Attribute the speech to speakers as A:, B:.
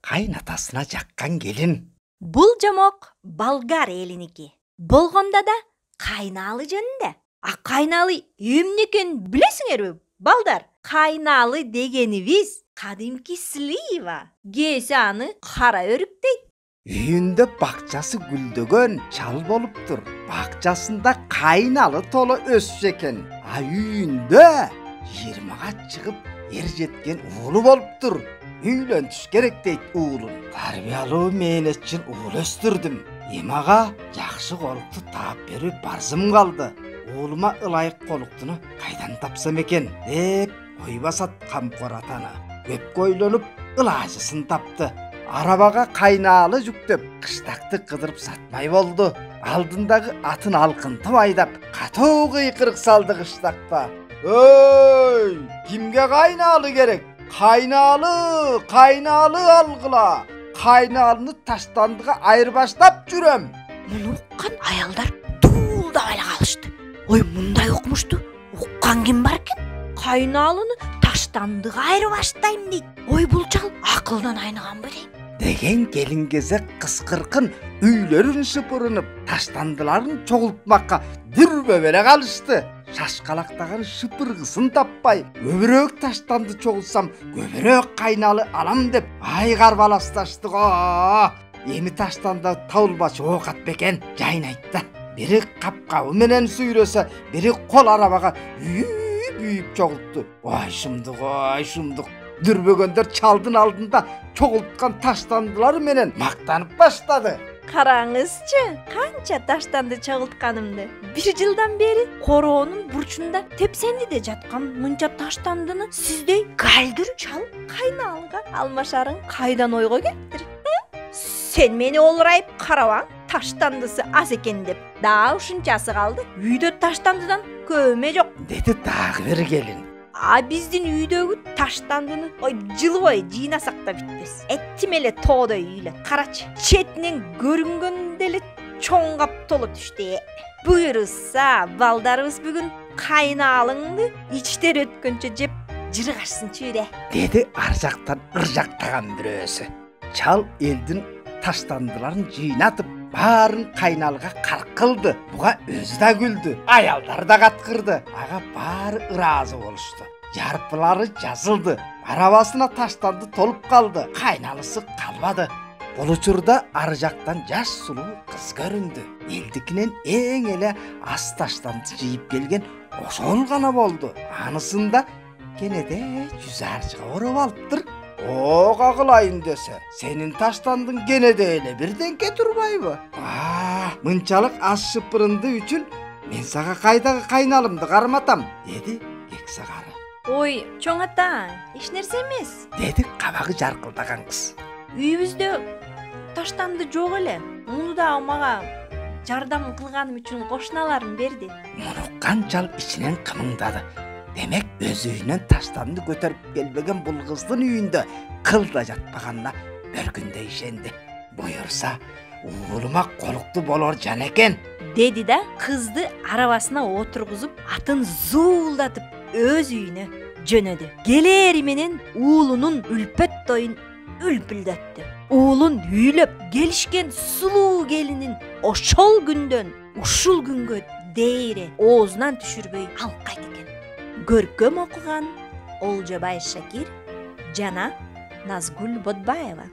A: кайнатасына жаккан келин.
B: Бул жомок болгар элиники. Болгондо да кайналы жөнүндө. Кайналы эмне экенин билесиңерби, балдар? Кайналы дегенибиз кадимки слива. Кээси аны кара өрүк дейт.
A: Үйүндө бакчасы гүлдөгөн чал болуптур. Бакчасында кайналы толо өссө экен. Үйүндө 20га чыгып ер жеткен уулу болуптур. Үйлөнтүш керек дейт уулун. Тарбиялуу мээнетчил уул өстүрдүм. Эмага жакшы колукту таап берип барзым калды. Уулума ылайык колуктуну кайдан тапсам экен деп койбасат камкор атаны. Көпкө ойлонуп ылажысын тапты. Арабага кайнаалы жүктөп, кыштакты кыдырып сатмай болду. Алдындагы атын алкынтып айдап, катуу кыйкырык салды кыштакта. Өй, кимге кайнаалы керек? Кайнаалы алгыла. Кайнаалыны таштандыга айырбаштап жүрөм.
B: Муну уккан аялдар дуулдап эле калышты. Ой, мындай укмушту уккан ким бар экен? Кайнаалыны таштандыга айырбаштайм дейт. Ой, бул чал акылдан айныганбы дейм.
A: Деген келин кезек кыскыркын үйлөрүн шыпырынып, таштандыларын чогултмакка дүрбө бере калышты. Шашкалактаган шыпыргысын таппай, көбүрөөк таштанды чогулсам, көбүрөөк кайналы алам деп айгарбаласташты го. Эми таштанда табылбачы оокат бекен жайнайт да. Бири капкабы менен сүйрөсө, бири кол арабага үйүп чогултту. Ой шумдук. Дүрбөгөндөр чалдын алдында чогулткан таштандылары менен мактанып баштады.
B: Караңызчы, канча таштанды чогултканымды. 1 жылдан бери короонун бурчунда тепсендиде жаткан мынча таштандыны сиздей калдыр чал кайнаалга алмашарың кайдан ойго келиптир? Сен мени олурайып карабаң, таштандысы аз экен деп. Да ушунчасы калды. Үйдө таштандыдан көмө жок,
A: деди дагы бир келин.
B: Биздин үйдөгү таштандыны жылбой жыйнасак да бүтпөс. Эттим эле тоодой үйлө. Карачы, четинен көрүнгөндө эле чоң каптолуп түштү. Буйруса, балдарыбыз бүгүн кайнаалыңды ичтер өткөнчө жеп жыргашсынчы де,
A: деди ар жактан ыр жактаган бирөөсү. Чал элдин таштандыларын жыйнатып, баарын кайналга карк кылды. Буга өзү да күлдү, аялдар да каткырды. Ага баары ыраазы болушту. Жарпылары жазылды. Арабасына таштанды толуп калды. Кайналысы калбады. Бул учурда ар жактан жаш сулуу кыз көрүндү. Элдикинен эң эле аз таштанды жыйып келген ошол гана болду. Анысында кенеде жүз арчыга ороп алыптыр. Ога кылайын десе, сенин таштандың кенеде эле бирденке турбайбы? Мынчалык аз шыпырынды үчүн мен сага кайдагы кайналымды карматам, деди кексе кары.
B: Ой, чоң ата, эч нерсе эмес,
A: деди кабагы жаркылдаган кыз.
B: Үйүбүздө таштанды жок эле. Муну да мага жардам кылганым үчүн кошуналарым берди.
A: Муну канчал ичинен кымыңдады. Демек өз үйүнөн таштанды көтөрүп келбеген бул кыздын үйүндө кылда жатпаганына бир күндө ишенди. Буюрса, уулума колукту болор жан экен,
B: деди да кызды арабасына отургузуп, атын зуулдатып өз үйүнө жөнөдү. Келери менен уулунун үлпөт тоюн үлпүлдөттү. Уулун үйлөп келишкен сулуу келинин ошол күндөн ушул күнгө дейре оозунан түшүрбөй алкайт экен. Көркөм окуган Олжобай Шакир жана Назгүл Бодбаева.